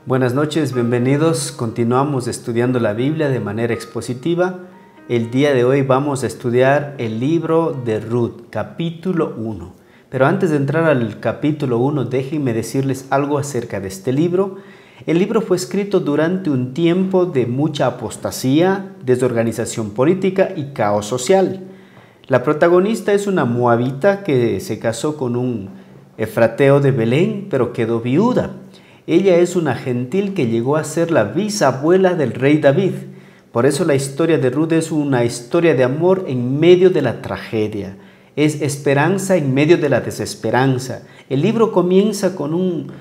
Buenas noches, bienvenidos. Continuamos estudiando la Biblia de manera expositiva. El día de hoy vamos a estudiar el libro de Ruth, capítulo 1. Pero antes de entrar al capítulo 1, déjenme decirles algo acerca de este libro. El libro fue escrito durante un tiempo de mucha apostasía, desorganización política y caos social. La protagonista es una moabita que se casó con un efrateo de Belén, pero quedó viuda. Ella es una gentil que llegó a ser la bisabuela del rey David. Por eso la historia de Ruth es una historia de amor en medio de la tragedia. Es esperanza en medio de la desesperanza. El libro comienza con un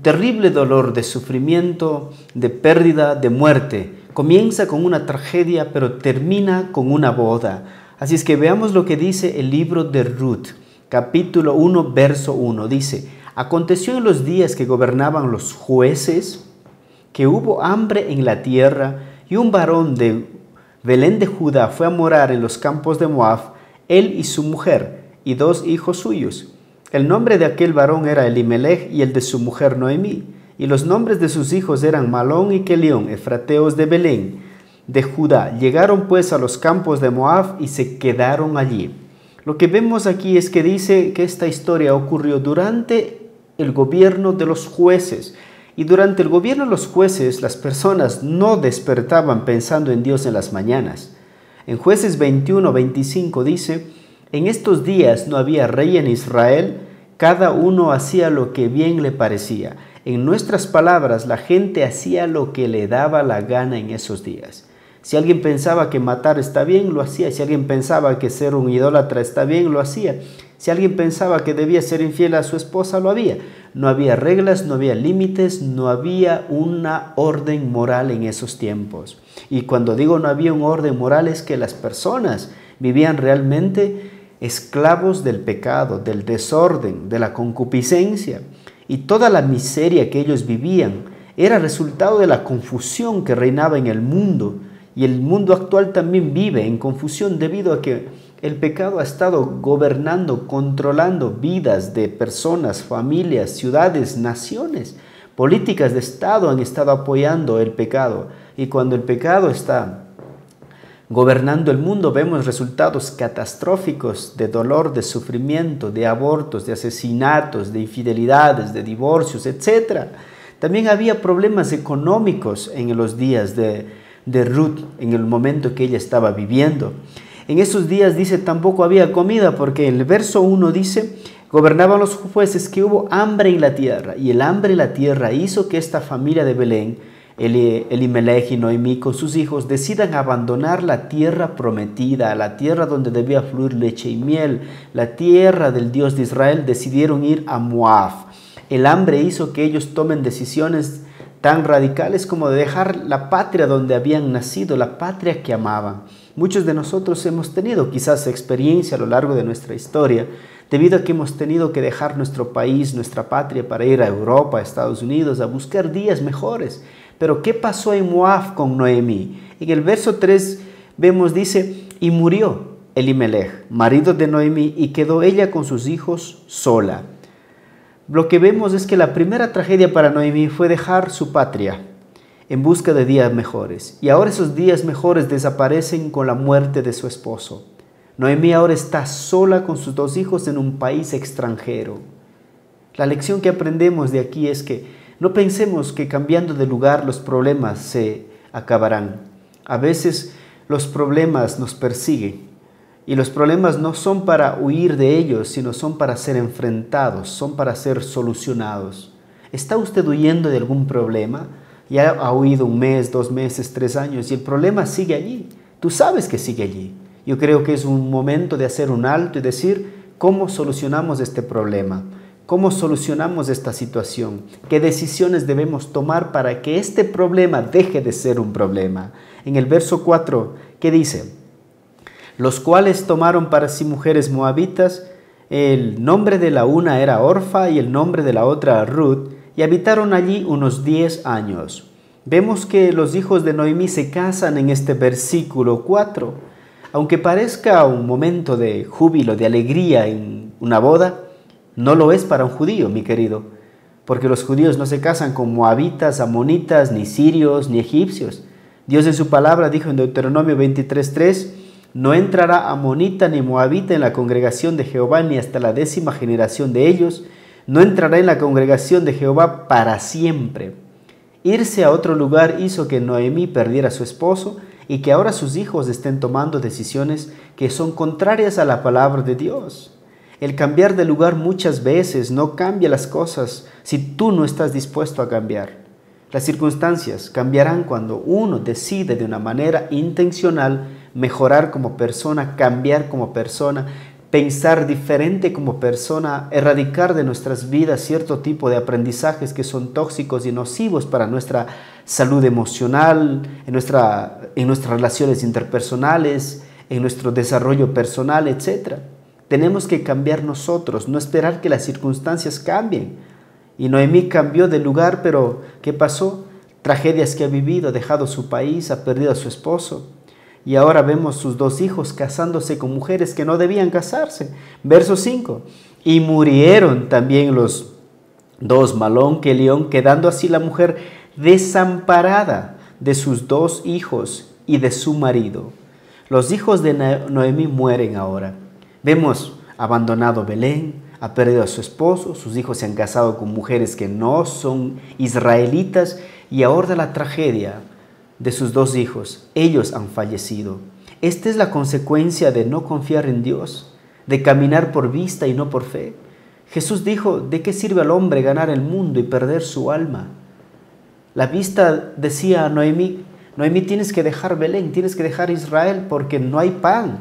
terrible dolor de sufrimiento, de pérdida, de muerte. Comienza con una tragedia, pero termina con una boda. Así es que veamos lo que dice el libro de Ruth, capítulo 1, verso 1. Dice: aconteció en los días que gobernaban los jueces, que hubo hambre en la tierra, y un varón de Belén de Judá fue a morar en los campos de Moab, él y su mujer, y 2 hijos suyos. El nombre de aquel varón era Elimelech, y el de su mujer Noemí, y los nombres de sus hijos eran Malón y Kelión, efrateos de Belén de Judá. Llegaron pues a los campos de Moab y se quedaron allí. Lo que vemos aquí es que dice que esta historia ocurrió durante el gobierno de los jueces. Y durante el gobierno de los jueces, las personas no despertaban pensando en Dios en las mañanas. En Jueces 21-25 dice: en estos días no había rey en Israel, cada uno hacía lo que bien le parecía. En nuestras palabras, la gente hacía lo que le daba la gana en esos días. Si alguien pensaba que matar está bien, lo hacía. Si alguien pensaba que ser un idólatra está bien, lo hacía. Si alguien pensaba que debía ser infiel a su esposa, lo había. No había reglas, no había límites, no había una orden moral en esos tiempos. Y cuando digo no había un orden moral, es que las personas vivían realmente esclavos del pecado, del desorden, de la concupiscencia. Y toda la miseria que ellos vivían era resultado de la confusión que reinaba en el mundo. Y el mundo actual también vive en confusión debido a que el pecado ha estado gobernando, controlando vidas de personas, familias, ciudades, naciones. Políticas de Estado han estado apoyando el pecado. Y cuando el pecado está gobernando el mundo, vemos resultados catastróficos de dolor, de sufrimiento, de abortos, de asesinatos, de infidelidades, de divorcios, etc. También había problemas económicos en los días de Ruth, en el momento que ella estaba viviendo. En esos días, dice, tampoco había comida, porque en el verso 1 dice: gobernaban los jueces, que hubo hambre en la tierra, y el hambre en la tierra hizo que esta familia de Belén, Elimelech y Noemí con sus hijos, decidan abandonar la tierra prometida, la tierra donde debía fluir leche y miel, la tierra del Dios de Israel. Decidieron ir a Moab. El hambre hizo que ellos tomen decisiones tan radicales como de dejar la patria donde habían nacido, la patria que amaban. Muchos de nosotros hemos tenido quizás experiencia a lo largo de nuestra historia, debido a que hemos tenido que dejar nuestro país, nuestra patria, para ir a Europa, a Estados Unidos, a buscar días mejores. Pero ¿qué pasó en Moab con Noemí? En el verso 3 vemos, dice: y murió Elimelech, marido de Noemí, y quedó ella con sus hijos sola. Lo que vemos es que la primera tragedia para Noemí fue dejar su patria en busca de días mejores. Y ahora esos días mejores desaparecen con la muerte de su esposo. Noemí ahora está sola con sus 2 hijos en un país extranjero. La lección que aprendemos de aquí es que no pensemos que cambiando de lugar los problemas se acabarán. A veces los problemas nos persiguen. Y los problemas no son para huir de ellos, sino son para ser enfrentados, son para ser solucionados. ¿Está usted huyendo de algún problema? Ya ha huido 1 mes, 2 meses, 3 años y el problema sigue allí. Tú sabes que sigue allí. Yo creo que es un momento de hacer un alto y decir: ¿cómo solucionamos este problema? ¿Cómo solucionamos esta situación? ¿Qué decisiones debemos tomar para que este problema deje de ser un problema? En el verso 4, ¿qué dice? Los cuales tomaron para sí mujeres moabitas. El nombre de la una era Orfa y el nombre de la otra Ruth, y habitaron allí unos 10 años. Vemos que los hijos de Noemí se casan en este versículo 4. Aunque parezca un momento de júbilo, de alegría en una boda, no lo es para un judío, mi querido. porque los judíos no se casan con moabitas, amonitas, ni sirios, ni egipcios. Dios en su palabra dijo en Deuteronomio 23:3, no entrará amonita ni moabita en la congregación de Jehová ni hasta la 10ª generación de ellos, no entrará en la congregación de Jehová para siempre. Irse a otro lugar hizo que Noemí perdiera a su esposo y que ahora sus hijos estén tomando decisiones que son contrarias a la palabra de Dios. El cambiar de lugar muchas veces no cambia las cosas si tú no estás dispuesto a cambiar. Las circunstancias cambiarán cuando uno decide de una manera intencional mejorar como persona, cambiar como persona, pensar diferente como persona, erradicar de nuestras vidas cierto tipo de aprendizajes que son tóxicos y nocivos para nuestra salud emocional, en nuestras relaciones interpersonales, en nuestro desarrollo personal, etc. Tenemos que cambiar nosotros, no esperar que las circunstancias cambien. Y Noemí cambió de lugar, pero ¿qué pasó? Tragedias que ha vivido, ha dejado su país, ha perdido a su esposo. Y ahora vemos sus 2 hijos casándose con mujeres que no debían casarse. Verso 5. Y murieron también los 2, Malón que León, quedando así la mujer desamparada de sus 2 hijos y de su marido. Los hijos de Noemí mueren ahora. Vemos abandonado Belén, ha perdido a su esposo, sus hijos se han casado con mujeres que no son israelitas y ahora la tragedia de sus 2 hijos, ellos han fallecido. Esta es la consecuencia de no confiar en Dios, de caminar por vista y no por fe. Jesús dijo, ¿de qué sirve al hombre ganar el mundo y perder su alma? La vista decía a Noemí, Noemí, tienes que dejar Belén, tienes que dejar Israel porque no hay pan,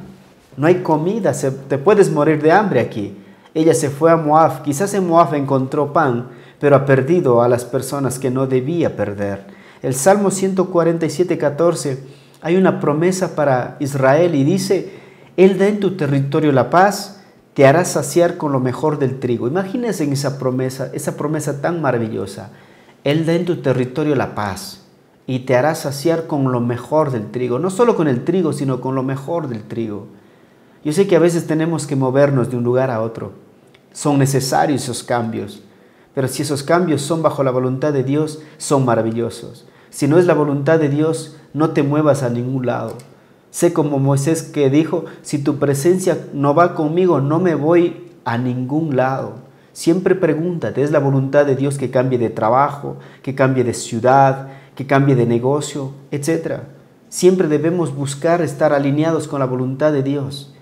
no hay comida, te puedes morir de hambre aquí. Ella se fue a Moab, quizás en Moab encontró pan, pero ha perdido a las personas que no debía perder. El Salmo 147:14, hay una promesa para Israel y dice, Él da en tu territorio la paz, te hará saciar con lo mejor del trigo. Imagínense en esa promesa tan maravillosa. Él da en tu territorio la paz y te hará saciar con lo mejor del trigo. No solo con el trigo, sino con lo mejor del trigo. Yo sé que a veces tenemos que movernos de un lugar a otro. Son necesarios esos cambios. Pero si esos cambios son bajo la voluntad de Dios, son maravillosos. Si no es la voluntad de Dios, no te muevas a ningún lado. Sé como Moisés que dijo, si tu presencia no va conmigo, no me voy a ningún lado. Siempre pregúntate, ¿es la voluntad de Dios que cambie de trabajo, que cambie de ciudad, que cambie de negocio, etcétera? Siempre debemos buscar estar alineados con la voluntad de Dios.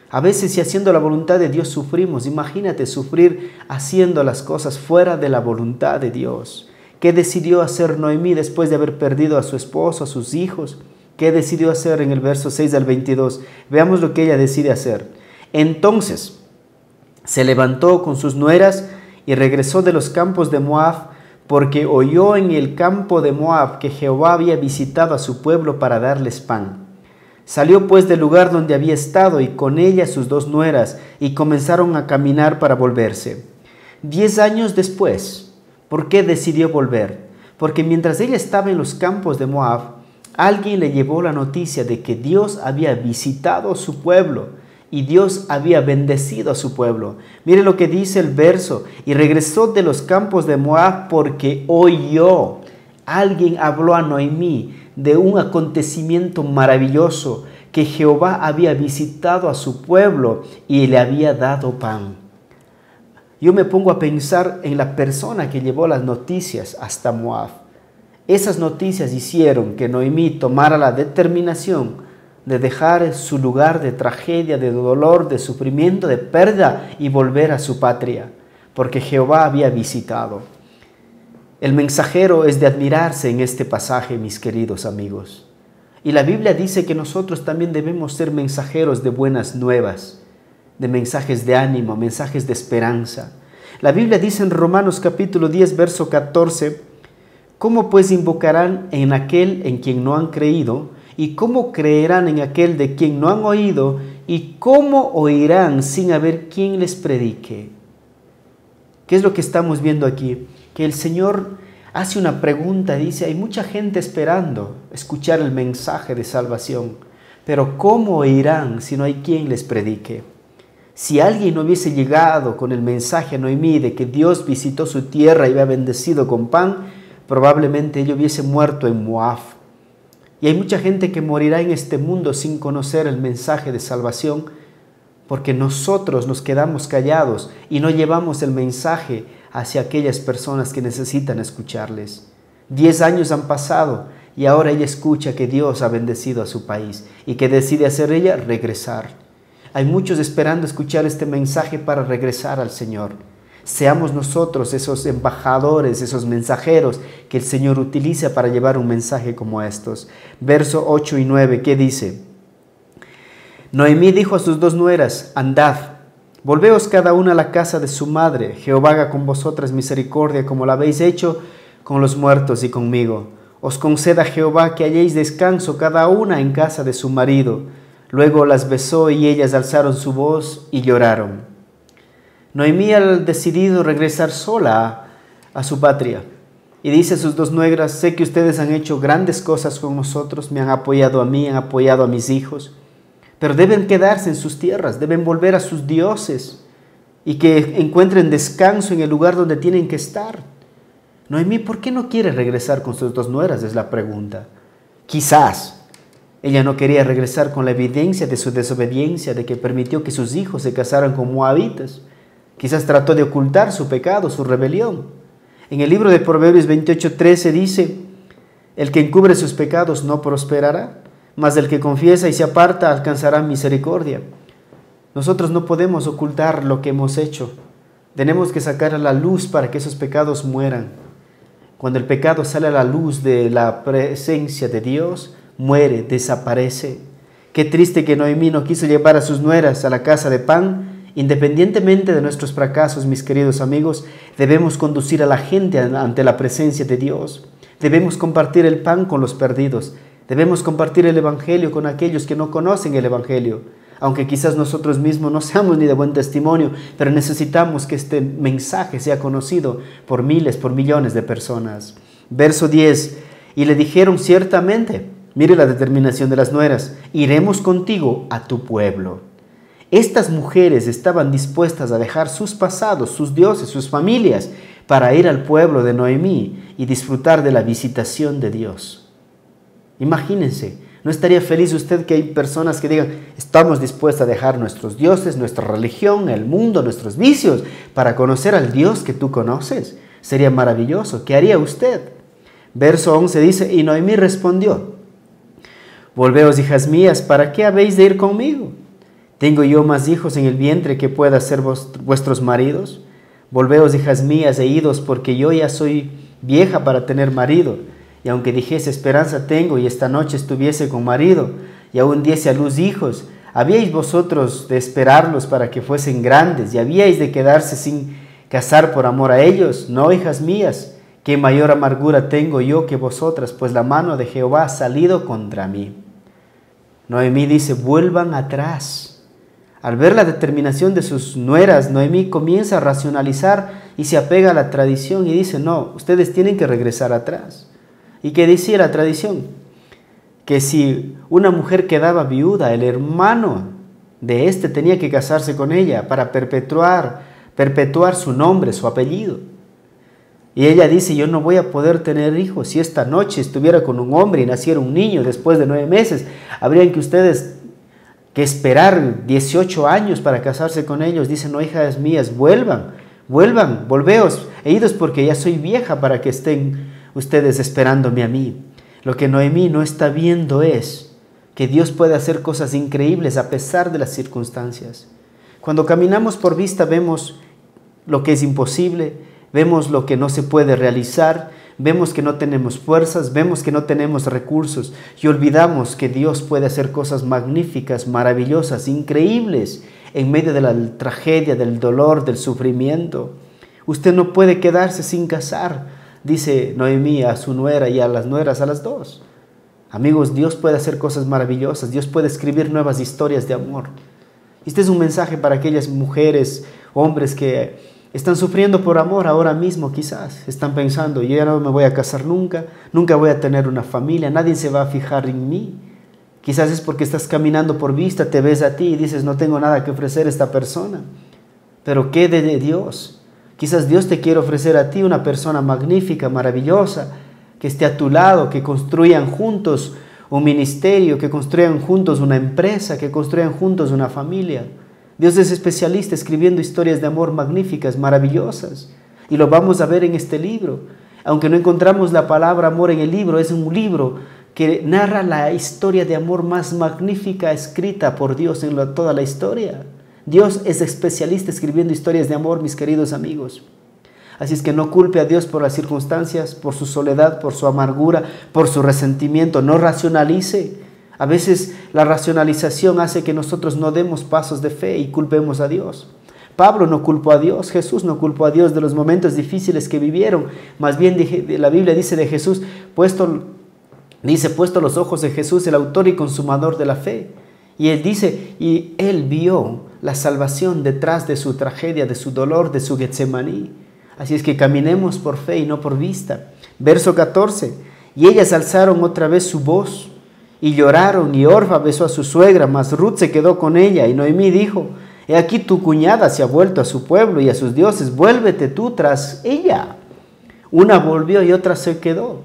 A veces si haciendo la voluntad de Dios sufrimos, imagínate sufrir haciendo las cosas fuera de la voluntad de Dios. ¿Qué decidió hacer Noemí después de haber perdido a su esposo, a sus hijos? ¿Qué decidió hacer en el verso 6 al 22? Veamos lo que ella decide hacer. Entonces se levantó con sus nueras y regresó de los campos de Moab, porque oyó en el campo de Moab que Jehová había visitado a su pueblo para darles pan. Salió pues del lugar donde había estado y con ella sus 2 nueras y comenzaron a caminar para volverse. 10 años después, ¿por qué decidió volver? Porque mientras ella estaba en los campos de Moab, alguien le llevó la noticia de que Dios había visitado a su pueblo y Dios había bendecido a su pueblo. Mire lo que dice el verso, y regresó de los campos de Moab porque oyó. Alguien habló a Noemí de un acontecimiento maravilloso, que Jehová había visitado a su pueblo y le había dado pan. Yo me pongo a pensar en la persona que llevó las noticias hasta Moab. Esas noticias hicieron que Noemí tomara la determinación de dejar su lugar de tragedia, de dolor, de sufrimiento, de pérdida y volver a su patria, porque Jehová había visitado. El mensajero es de admirarse en este pasaje, mis queridos amigos. Y la Biblia dice que nosotros también debemos ser mensajeros de buenas nuevas, de mensajes de ánimo, mensajes de esperanza. La Biblia dice en Romanos capítulo 10, verso 14, ¿cómo pues invocarán en aquel en quien no han creído? ¿Y cómo creerán en aquel de quien no han oído? ¿Y cómo oirán sin haber quien les predique? ¿Qué es lo que estamos viendo aquí? Que el Señor hace una pregunta, dice, hay mucha gente esperando escuchar el mensaje de salvación, pero ¿cómo oirán si no hay quien les predique? Si alguien no hubiese llegado con el mensaje a Noemí de que Dios visitó su tierra y había bendecido con pan, probablemente ella hubiese muerto en Moab. Y hay mucha gente que morirá en este mundo sin conocer el mensaje de salvación, porque nosotros nos quedamos callados y no llevamos el mensaje hacia aquellas personas que necesitan escucharles. 10 años han pasado y ahora ella escucha que Dios ha bendecido a su país y que decide hacer ella regresar. Hay muchos esperando escuchar este mensaje para regresar al Señor. Seamos nosotros esos embajadores, esos mensajeros que el Señor utiliza para llevar un mensaje como estos. Verso 8 y 9, ¿qué dice? Noemí dijo a sus 2 nueras: andad, volveos cada una a la casa de su madre. Jehová haga con vosotras misericordia como la habéis hecho con los muertos y conmigo. Os conceda Jehová que halléis descanso cada una en casa de su marido. Luego las besó y ellas alzaron su voz y lloraron. Noemí ha decidido regresar sola a su patria. Y dice a sus 2 nueras: sé que ustedes han hecho grandes cosas con nosotros, me han apoyado a mí, han apoyado a mis hijos. Pero deben quedarse en sus tierras, deben volver a sus dioses y que encuentren descanso en el lugar donde tienen que estar. Noemí, ¿por qué no quiere regresar con sus 2 nueras? Es la pregunta. Quizás ella no quería regresar con la evidencia de su desobediencia, de que permitió que sus hijos se casaran con moabitas. Quizás trató de ocultar su pecado, su rebelión. En el libro de Proverbios 28:13 dice: el que encubre sus pecados no prosperará, mas el que confiesa y se aparta alcanzará misericordia. Nosotros no podemos ocultar lo que hemos hecho. Tenemos que sacar a la luz para que esos pecados mueran. Cuando el pecado sale a la luz de la presencia de Dios, muere, desaparece. Qué triste que Noemí no quiso llevar a sus nueras a la casa de pan. Independientemente de nuestros fracasos, mis queridos amigos, debemos conducir a la gente ante la presencia de Dios. Debemos compartir el pan con los perdidos. Debemos compartir el Evangelio con aquellos que no conocen el Evangelio. Aunque quizás nosotros mismos no seamos ni de buen testimonio, pero necesitamos que este mensaje sea conocido por miles, por millones de personas. Verso 10, y le dijeron ciertamente, mire la determinación de las nueras: iremos contigo a tu pueblo. Estas mujeres estaban dispuestas a dejar sus pasados, sus dioses, sus familias, para ir al pueblo de Noemí y disfrutar de la visitación de Dios. Imagínense, ¿no estaría feliz usted que hay personas que digan: estamos dispuestos a dejar nuestros dioses, nuestra religión, el mundo, nuestros vicios, para conocer al Dios que tú conoces? Sería maravilloso. ¿Qué haría usted? Verso 11 dice: y Noemí respondió: volveos, hijas mías, ¿para qué habéis de ir conmigo? ¿Tengo yo más hijos en el vientre que pueda ser vuestros maridos? Volveos, hijas mías, e idos, porque yo ya soy vieja para tener marido. Y aunque dijese: esperanza tengo, y esta noche estuviese con marido, y aún diese a luz hijos, ¿habíais vosotros de esperarlos para que fuesen grandes? ¿Y habíais de quedarse sin casar por amor a ellos? No, hijas mías, qué mayor amargura tengo yo que vosotras, pues la mano de Jehová ha salido contra mí. Noemí dice: vuelvan atrás. Al ver la determinación de sus nueras, Noemí comienza a racionalizar y se apega a la tradición y dice: no, ustedes tienen que regresar atrás. ¿Y qué decía la tradición? Que si una mujer quedaba viuda, el hermano de éste tenía que casarse con ella para perpetuar su nombre, su apellido. Y ella dice: yo no voy a poder tener hijos. Si esta noche estuviera con un hombre y naciera un niño después de 9 meses, habrían que ustedes que esperar 18 años para casarse con ellos. Dicen: no, hijas mías, volveos, e idos, porque ya soy vieja para que estén ustedes esperándome a mí. Lo que Noemí no está viendo es que Dios puede hacer cosas increíbles a pesar de las circunstancias. Cuando caminamos por vista vemos lo que es imposible, vemos lo que no se puede realizar, vemos que no tenemos fuerzas, vemos que no tenemos recursos y olvidamos que Dios puede hacer cosas magníficas, maravillosas, increíbles en medio de la tragedia, del dolor, del sufrimiento. Usted no puede quedarse sin casar, dice Noemí a su nuera y a las nueras, a las 2. Amigos, Dios puede hacer cosas maravillosas, Dios puede escribir nuevas historias de amor. Este es un mensaje para aquellas mujeres, hombres que están sufriendo por amor ahora mismo quizás. Están pensando: yo ya no me voy a casar nunca, nunca voy a tener una familia, nadie se va a fijar en mí. Quizás es porque estás caminando por vista, te ves a ti y dices, no tengo nada que ofrecer a esta persona. Pero ¿qué de Dios? Quizás Dios te quiere ofrecer a ti una persona magnífica, maravillosa, que esté a tu lado, que construyan juntos un ministerio, que construyan juntos una empresa, que construyan juntos una familia. Dios es especialista escribiendo historias de amor magníficas, maravillosas. Y lo vamos a ver en este libro. Aunque no encontramos la palabra amor en el libro, es un libro que narra la historia de amor más magnífica escrita por Dios en toda la historia. Dios es especialista escribiendo historias de amor, mis queridos amigos. Así es que no culpe a Dios por las circunstancias, por su soledad, por su amargura, por su resentimiento. No racionalice. A veces la racionalización hace que nosotros no demos pasos de fe y culpemos a Dios. Pablo no culpó a Dios, Jesús no culpó a Dios de los momentos difíciles que vivieron. Más bien la Biblia dice de Jesús, puesto los ojos en Jesús, el autor y consumador de la fe. Y él dice, y él vio la salvación detrás de su tragedia, de su dolor, de su Getsemaní. Así es que caminemos por fe y no por vista. Verso 14, y ellas alzaron otra vez su voz y lloraron, y Orfa besó a su suegra, mas Ruth se quedó con ella, y Noemí dijo, he aquí tu cuñada se ha vuelto a su pueblo y a sus dioses, vuélvete tú tras ella. Una volvió y otra se quedó.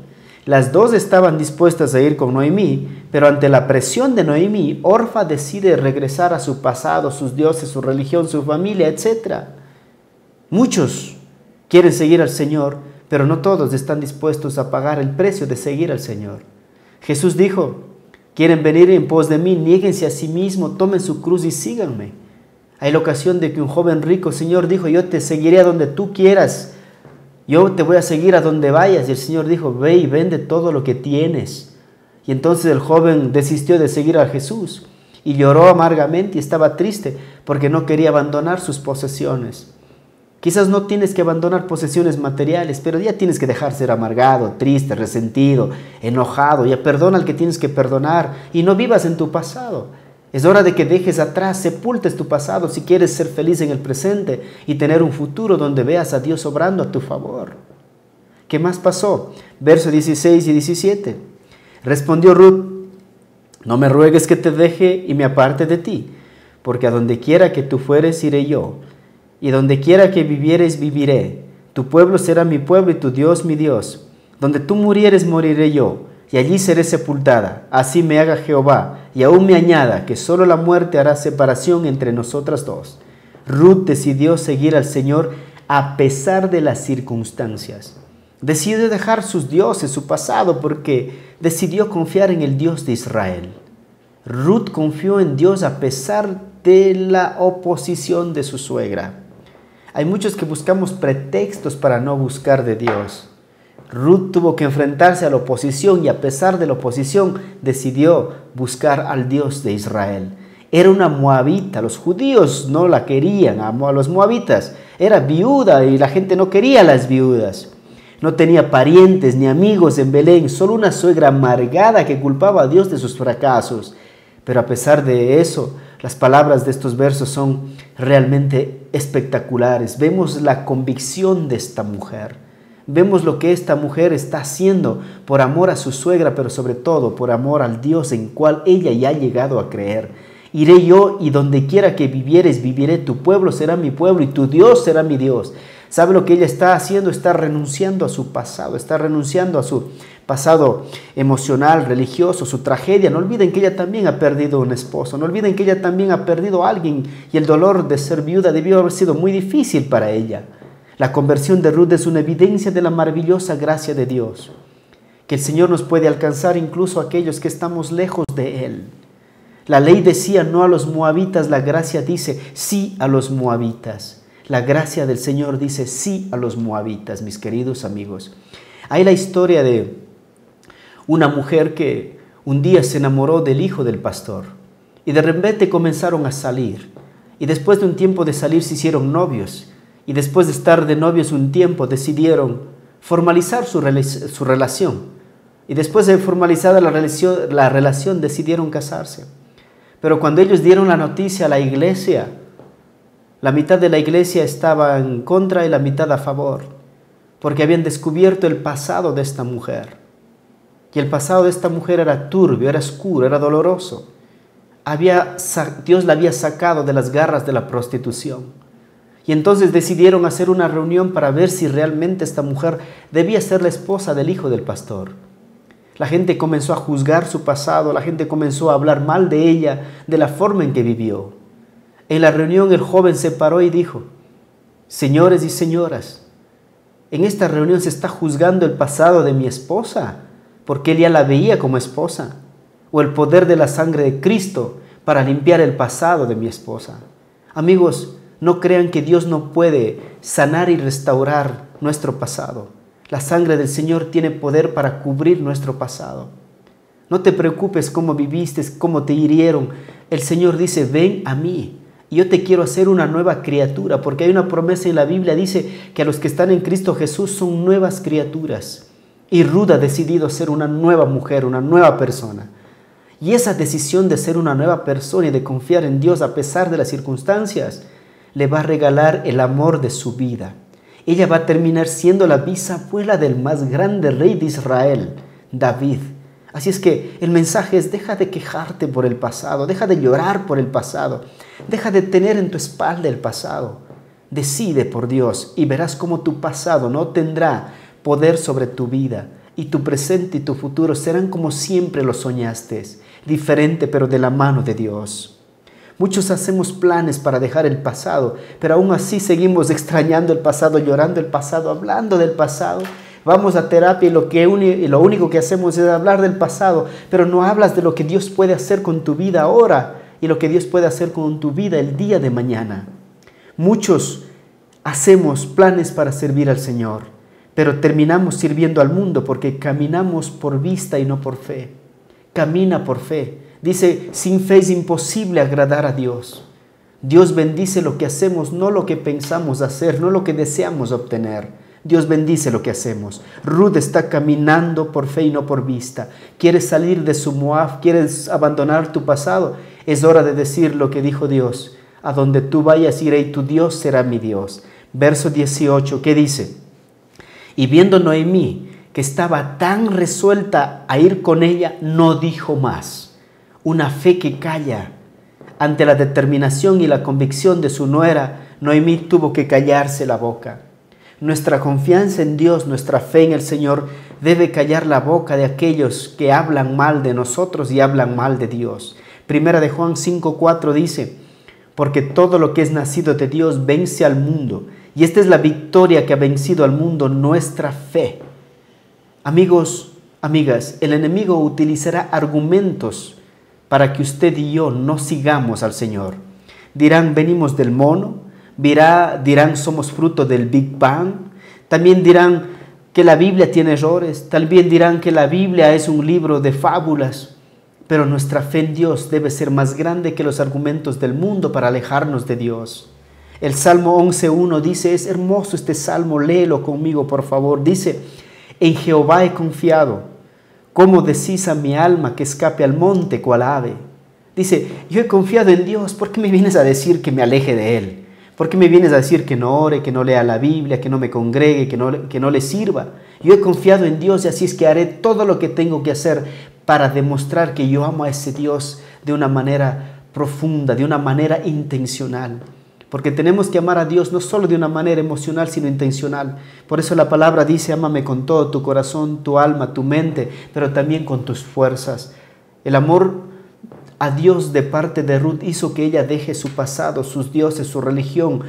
Las dos estaban dispuestas a ir con Noemí, pero ante la presión de Noemí, Orfa decide regresar a su pasado, sus dioses, su religión, su familia, etc. Muchos quieren seguir al Señor, pero no todos están dispuestos a pagar el precio de seguir al Señor. Jesús dijo, quieren venir en pos de mí, niéguense a sí mismos, tomen su cruz y síganme. Hay la ocasión de que un joven rico, Señor, dijo, yo te seguiré a donde tú quieras, yo te voy a seguir a donde vayas. Y el Señor dijo, ve y vende todo lo que tienes. Y entonces el joven desistió de seguir a Jesús y lloró amargamente y estaba triste porque no quería abandonar sus posesiones. Quizás no tienes que abandonar posesiones materiales, pero ya tienes que dejar ser amargado, triste, resentido, enojado. Ya perdona al que tienes que perdonar y no vivas en tu pasado. Es hora de que dejes atrás, sepultes tu pasado si quieres ser feliz en el presente y tener un futuro donde veas a Dios obrando a tu favor. ¿Qué más pasó? Versos 16 y 17. Respondió Ruth, no me ruegues que te deje y me aparte de ti, porque a donde quiera que tú fueres iré yo, y donde quiera que vivieres viviré. Tu pueblo será mi pueblo y tu Dios mi Dios. Donde tú murieres moriré yo, y allí seré sepultada. Así me haga Jehová, y aún me añada que solo la muerte hará separación entre nosotras dos. Ruth decidió seguir al Señor a pesar de las circunstancias. Decidió dejar sus dioses, su pasado, porque decidió confiar en el Dios de Israel. Ruth confió en Dios a pesar de la oposición de su suegra. Hay muchos que buscamos pretextos para no buscar de Dios. Ruth tuvo que enfrentarse a la oposición y a pesar de la oposición decidió buscar al Dios de Israel. Era una moabita, los judíos no la querían, a los moabitas. Era viuda y la gente no quería a las viudas. No tenía parientes ni amigos en Belén, solo una suegra amargada que culpaba a Dios de sus fracasos. Pero a pesar de eso, las palabras de estos versos son realmente espectaculares. Vemos la convicción de esta mujer. Vemos lo que esta mujer está haciendo por amor a su suegra, pero sobre todo por amor al Dios en cual ella ya ha llegado a creer. Iré yo y donde quiera que vivieres, viviré. Tu pueblo será mi pueblo y tu Dios será mi Dios. ¿Sabe lo que ella está haciendo? Está renunciando a su pasado, está renunciando a su pasado emocional, religioso, su tragedia. No olviden que ella también ha perdido un esposo, no olviden que ella también ha perdido a alguien y el dolor de ser viuda debió haber sido muy difícil para ella. La conversión de Ruth es una evidencia de la maravillosa gracia de Dios, que el Señor nos puede alcanzar incluso a aquellos que estamos lejos de Él. La ley decía no a los moabitas, la gracia dice sí a los moabitas. La gracia del Señor dice sí a los moabitas, mis queridos amigos. Hay la historia de una mujer que un día se enamoró del hijo del pastor y de repente comenzaron a salir. Y después de un tiempo de salir se hicieron novios. Y después de estar de novios un tiempo decidieron formalizar su relación. Y después de formalizada la relación decidieron casarse. Pero cuando ellos dieron la noticia a la iglesia, la mitad de la iglesia estaba en contra y la mitad a favor, porque habían descubierto el pasado de esta mujer. Y el pasado de esta mujer era turbio, era oscuro, era doloroso. Dios la había sacado de las garras de la prostitución. Y entonces decidieron hacer una reunión para ver si realmente esta mujer debía ser la esposa del hijo del pastor. La gente comenzó a juzgar su pasado, la gente comenzó a hablar mal de ella, de la forma en que vivió. En la reunión el joven se paró y dijo: señores y señoras, en esta reunión se está juzgando el pasado de mi esposa, porque él ya la veía como esposa, o el poder de la sangre de Cristo para limpiar el pasado de mi esposa. Amigos, no crean que Dios no puede sanar y restaurar nuestro pasado. La sangre del Señor tiene poder para cubrir nuestro pasado. No te preocupes cómo viviste, cómo te hirieron. El Señor dice: ven a mí. Y yo te quiero hacer una nueva criatura, porque hay una promesa en la Biblia, dice que a los que están en Cristo Jesús son nuevas criaturas. Y Ruth ha decidido ser una nueva mujer, una nueva persona. Y esa decisión de ser una nueva persona y de confiar en Dios a pesar de las circunstancias, le va a regalar el amor de su vida. Ella va a terminar siendo la bisabuela del más grande rey de Israel, David. Así es que el mensaje es: deja de quejarte por el pasado, deja de llorar por el pasado, deja de tener en tu espalda el pasado. Decide por Dios y verás cómo tu pasado no tendrá poder sobre tu vida, y tu presente y tu futuro serán como siempre lo soñaste, diferente pero de la mano de Dios. Muchos hacemos planes para dejar el pasado, pero aún así seguimos extrañando el pasado, llorando el pasado, hablando del pasado. Vamos a terapia y lo único que hacemos es hablar del pasado, pero no hablas de lo que Dios puede hacer con tu vida ahora y lo que Dios puede hacer con tu vida el día de mañana. Muchos hacemos planes para servir al Señor, pero terminamos sirviendo al mundo porque caminamos por vista y no por fe. Camina por fe. Dice: sin fe es imposible agradar a Dios. Dios bendice lo que hacemos, no lo que pensamos hacer, no lo que deseamos obtener. Dios bendice lo que hacemos. Ruth está caminando por fe y no por vista. ¿Quieres salir de su Moab? ¿Quieres abandonar tu pasado? Es hora de decir lo que dijo Dios: a donde tú vayas iré y tu Dios será mi Dios. Verso 18, ¿qué dice? Y viendo Noemí que estaba tan resuelta a ir con ella, no dijo más. Una fe que calla. Ante la determinación y la convicción de su nuera, Noemí tuvo que callarse la boca. Nuestra confianza en Dios, nuestra fe en el Señor debe callar la boca de aquellos que hablan mal de nosotros y hablan mal de Dios. Primera de Juan 5:4 dice: porque todo lo que es nacido de Dios vence al mundo, y esta es la victoria que ha vencido al mundo, nuestra fe. Amigos, amigas, el enemigo utilizará argumentos para que usted y yo no sigamos al Señor. Dirán: venimos del mono. Dirán: somos fruto del Big Bang. También dirán que la Biblia tiene errores. También dirán que la Biblia es un libro de fábulas. Pero nuestra fe en Dios debe ser más grande que los argumentos del mundo para alejarnos de Dios. El Salmo 11:1 dice, es hermoso este salmo, léelo conmigo por favor. Dice: en Jehová he confiado. ¿Cómo decís a mi alma que escape al monte cual ave? Dice: yo he confiado en Dios. ¿Por qué me vienes a decir que me aleje de Él? ¿Por qué me vienes a decir que no ore, que no lea la Biblia, que no me congregue, que no le sirva? Yo he confiado en Dios y así es que haré todo lo que tengo que hacer para demostrar que yo amo a ese Dios de una manera profunda, de una manera intencional. Porque tenemos que amar a Dios no solo de una manera emocional, sino intencional. Por eso la palabra dice: ámame con todo tu corazón, tu alma, tu mente, pero también con tus fuerzas. El amor a Dios de parte de Ruth hizo que ella deje su pasado, sus dioses, su religión,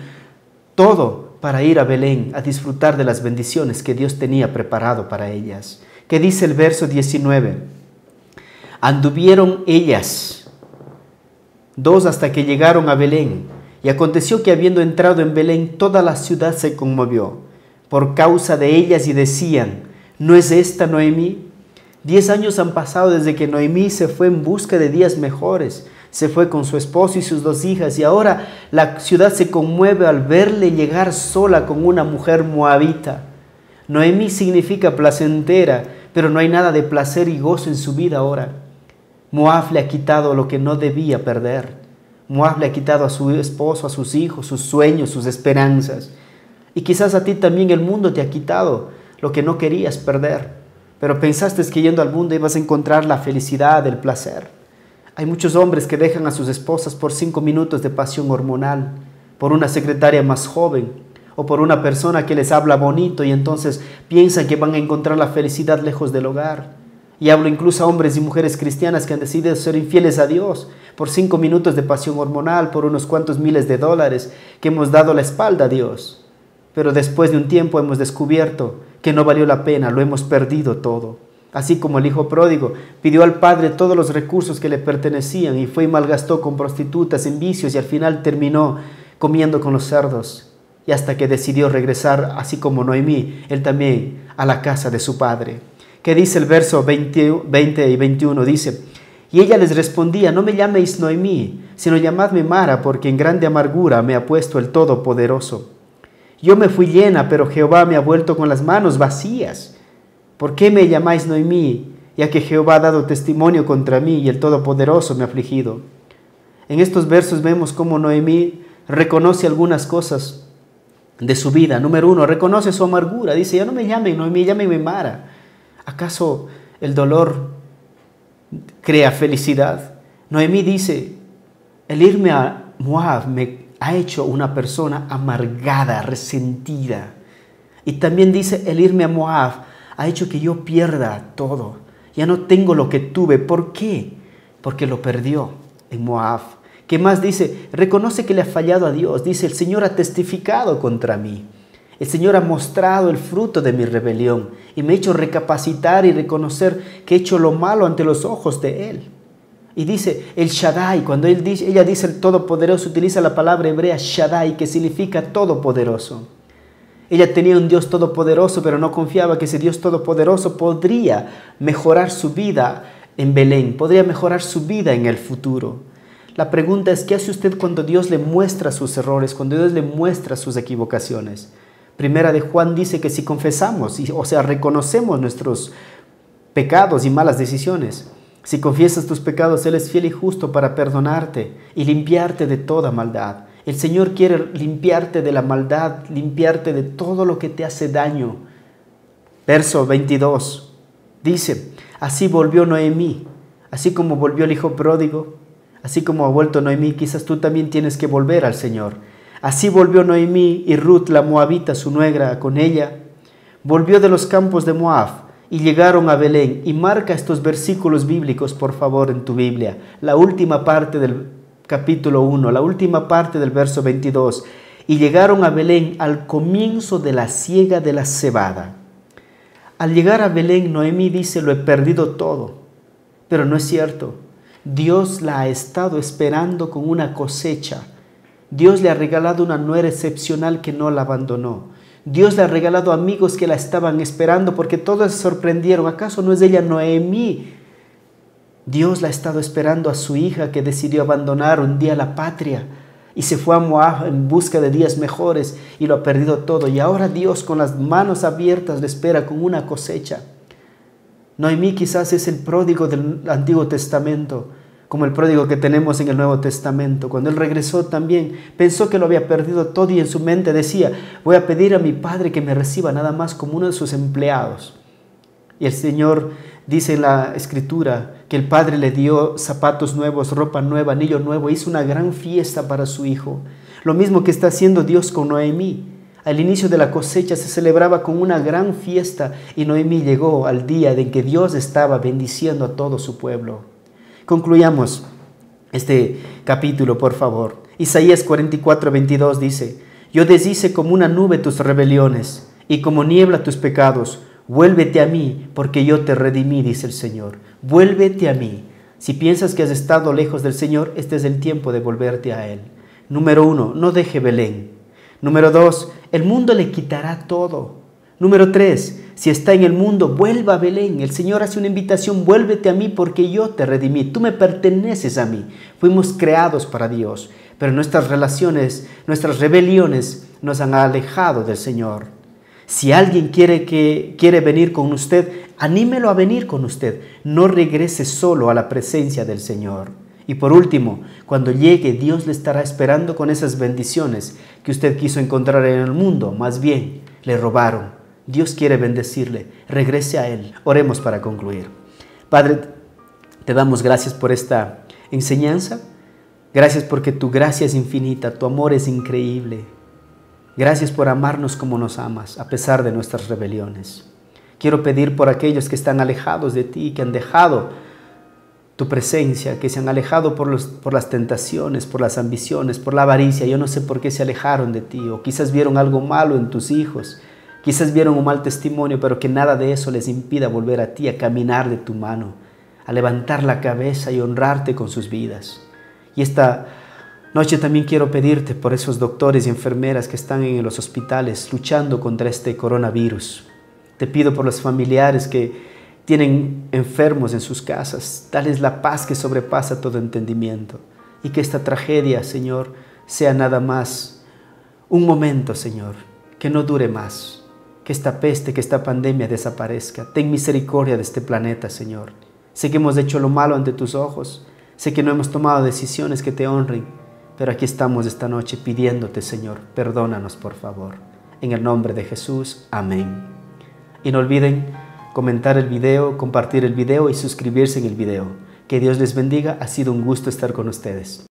todo para ir a Belén a disfrutar de las bendiciones que Dios tenía preparado para ellas. ¿Qué dice el verso 19? Anduvieron ellas 2 hasta que llegaron a Belén. Y aconteció que habiendo entrado en Belén, toda la ciudad se conmovió por causa de ellas y decían: ¿no es esta Noemí? 10 años han pasado desde que Noemí se fue en busca de días mejores. Se fue con su esposo y sus 2 hijas y ahora la ciudad se conmueve al verle llegar sola con una mujer moabita. Noemí significa placentera, pero no hay nada de placer y gozo en su vida ahora. Moab le ha quitado lo que no debía perder. Moab le ha quitado a su esposo, a sus hijos, sus sueños, sus esperanzas. Y quizás a ti también el mundo te ha quitado lo que no querías perder. pero pensaste que yendo al mundo ibas a encontrar la felicidad, el placer. Hay muchos hombres que dejan a sus esposas por 5 minutos de pasión hormonal, por una secretaria más joven o por una persona que les habla bonito y entonces piensan que van a encontrar la felicidad lejos del hogar. Y hablo incluso a hombres y mujeres cristianas que han decidido ser infieles a Dios por 5 minutos de pasión hormonal, por unos cuantos miles de dólares que hemos dado la espalda a Dios. Pero después de un tiempo hemos descubierto que no valió la pena, lo hemos perdido todo. Así como el hijo pródigo pidió al padre todos los recursos que le pertenecían y fue y malgastó con prostitutas, en vicios y al final terminó comiendo con los cerdos. Y hasta que decidió regresar, así como Noemí, él también a la casa de su padre. ¿Qué dice el verso 20 y 21? Dice: y ella les respondía: no me llaméis Noemí, sino llamadme Mara, porque en grande amargura me ha puesto el Todopoderoso. Yo me fui llena, pero Jehová me ha vuelto con las manos vacías. ¿Por qué me llamáis Noemí, ya que Jehová ha dado testimonio contra mí y el Todopoderoso me ha afligido? En estos versos vemos cómo Noemí reconoce algunas cosas de su vida. Número 1, reconoce su amargura. Dice: ya no me llamen Noemí, llámenme Mara. ¿Acaso el dolor crea felicidad? Noemí dice: el irme a Moab me ha hecho una persona amargada, resentida. Y también dice: el irme a Moab ha hecho que yo pierda todo. Ya no tengo lo que tuve. ¿Por qué? Porque lo perdió en Moab. ¿Qué más dice? Reconoce que le ha fallado a Dios. Dice: el Señor ha testificado contra mí. El Señor ha mostrado el fruto de mi rebelión y me ha hecho recapacitar y reconocer que he hecho lo malo ante los ojos de Él. Y dice el Shaddai, cuando ella dice el Todopoderoso, utiliza la palabra hebrea Shaddai, que significa Todopoderoso. Ella tenía un Dios todopoderoso, pero no confiaba que ese Dios todopoderoso podría mejorar su vida en Belén, podría mejorar su vida en el futuro. La pregunta es: ¿qué hace usted cuando Dios le muestra sus errores, cuando Dios le muestra sus equivocaciones? Primera de Juan dice que si confesamos, o sea, reconocemos nuestros pecados y malas decisiones, si confiesas tus pecados, Él es fiel y justo para perdonarte y limpiarte de toda maldad. El Señor quiere limpiarte de la maldad, limpiarte de todo lo que te hace daño. Verso 22 dice: así volvió Noemí, así como volvió el hijo pródigo, así como ha vuelto Noemí, quizás tú también tienes que volver al Señor. Así volvió Noemí y Ruth la moabita, su nuera, con ella. Volvió de los campos de Moab y llegaron a Belén. Y marca estos versículos bíblicos, por favor, en tu Biblia. La última parte del capítulo 1, la última parte del verso 22. Y llegaron a Belén al comienzo de la siega de la cebada. Al llegar a Belén, Noemí dice: lo he perdido todo. Pero no es cierto. Dios la ha estado esperando con una cosecha. Dios le ha regalado una nuera excepcional que no la abandonó. Dios le ha regalado amigos que la estaban esperando porque todos se sorprendieron. ¿Acaso no es ella Noemí? Dios la ha estado esperando a su hija que decidió abandonar un día la patria y se fue a Moab en busca de días mejores y lo ha perdido todo. Y ahora Dios con las manos abiertas le espera con una cosecha. Noemí quizás es el pródigo del Antiguo Testamento, como el pródigo que tenemos en el Nuevo Testamento. Cuando él regresó también pensó que lo había perdido todo y en su mente decía: voy a pedir a mi padre que me reciba nada más como uno de sus empleados. Y el Señor dice en la Escritura que el padre le dio zapatos nuevos, ropa nueva, anillo nuevo, hizo una gran fiesta para su hijo. Lo mismo que está haciendo Dios con Noemí. Al inicio de la cosecha se celebraba con una gran fiesta y Noemí llegó al día en que Dios estaba bendiciendo a todo su pueblo. Concluyamos este capítulo, por favor. Isaías 44:22 dice: yo deshice como una nube tus rebeliones y como niebla tus pecados. Vuélvete a mí, porque yo te redimí, dice el Señor. Vuélvete a mí. Si piensas que has estado lejos del Señor, este es el tiempo de volverte a Él. Número 1, no deje Belén. Número 2, el mundo le quitará todo. Número 3, si está en el mundo, vuelva a Belén. El Señor hace una invitación: vuélvete a mí porque yo te redimí. Tú me perteneces a mí. Fuimos creados para Dios, pero nuestras relaciones, nuestras rebeliones nos han alejado del Señor. Si alguien quiere venir con usted, anímelo a venir con usted. No regrese solo a la presencia del Señor. Y por último, cuando llegue, Dios le estará esperando con esas bendiciones que usted quiso encontrar en el mundo. Más bien, le robaron. Dios quiere bendecirle. Regrese a Él. Oremos para concluir. Padre, te damos gracias por esta enseñanza. Gracias porque tu gracia es infinita, tu amor es increíble. Gracias por amarnos como nos amas, a pesar de nuestras rebeliones. Quiero pedir por aquellos que están alejados de ti, que han dejado tu presencia, que se han alejado por las tentaciones, por las ambiciones, por la avaricia. Yo no sé por qué se alejaron de ti, o quizás vieron algo malo en tus hijos, quizás vieron un mal testimonio, pero que nada de eso les impida volver a ti, a caminar de tu mano, a levantar la cabeza y honrarte con sus vidas. Y esta noche también quiero pedirte por esos doctores y enfermeras que están en los hospitales luchando contra este coronavirus. Te pido por los familiares que tienen enfermos en sus casas, dales la paz que sobrepasa todo entendimiento, y que esta tragedia, Señor, sea nada más un momento, Señor, que no dure más, que esta peste, que esta pandemia desaparezca. Ten misericordia de este planeta, Señor. Sé que hemos hecho lo malo ante tus ojos, sé que no hemos tomado decisiones que te honren, pero aquí estamos esta noche pidiéndote, Señor, perdónanos por favor. En el nombre de Jesús, amén. Y no olviden comentar el video, compartir el video y suscribirse en el video. Que Dios les bendiga. Ha sido un gusto estar con ustedes.